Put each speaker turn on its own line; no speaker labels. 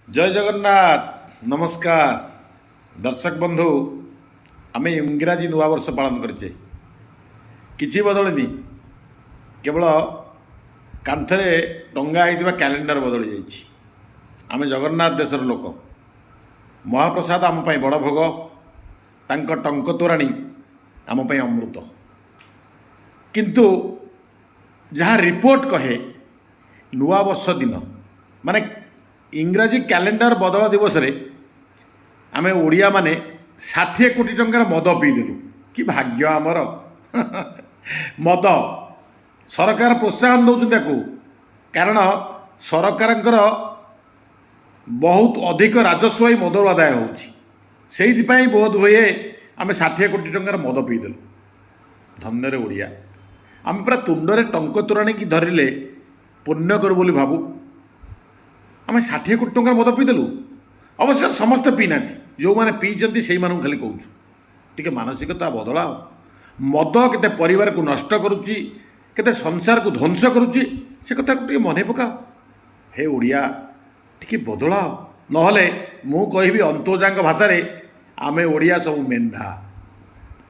जय जगन्नाथ नमस्कार दर्शक बंधु आम इंग्राजी नुआ वर्ष पालन करचे किसी बदलनी केवल कांथरे टंगा होता कैलेंडर बदली जाइए आम जगन्नाथ देशर लोक महाप्रसाद आम बड़ भोग तांको टंक तोराणी आम अमृत किंतु जहाँ रिपोर्ट कहे नुआ वर्ष दिन माने इंग्राजी कैलेंडर बदल दिवस रे आमे ओडिया माने 60 कोटी टंकार मद पीदेलु कि भाग्य आमर मद सरकार प्रोत्साहन दौरान ताकू कारण सरकार बहुत अधिक राजस्व ही मदर आदाय हो बोध हुए आम 60 कोटी टंकार मद पीदेलु धन्य ओडिया आम पूरा तुंडरे टंक तोराणी की धरिले पुण्य करू बोली भाबू आम 60 कोटी टंकार मद पीदेलु अवश्य समस्ते पीना जो मैंने पीछे से खाली कहूँ टी मानसिकता बदलाओ मद केते परिवार को नष्ट करुच्ची केते संसार को ध्वंस करुच्ची से कथा टी मन पकाओ हे ओडिया टी बदलाओ नहले मु कहबी अंतोजांग भाषा आमे ओडिया सब मेंढा।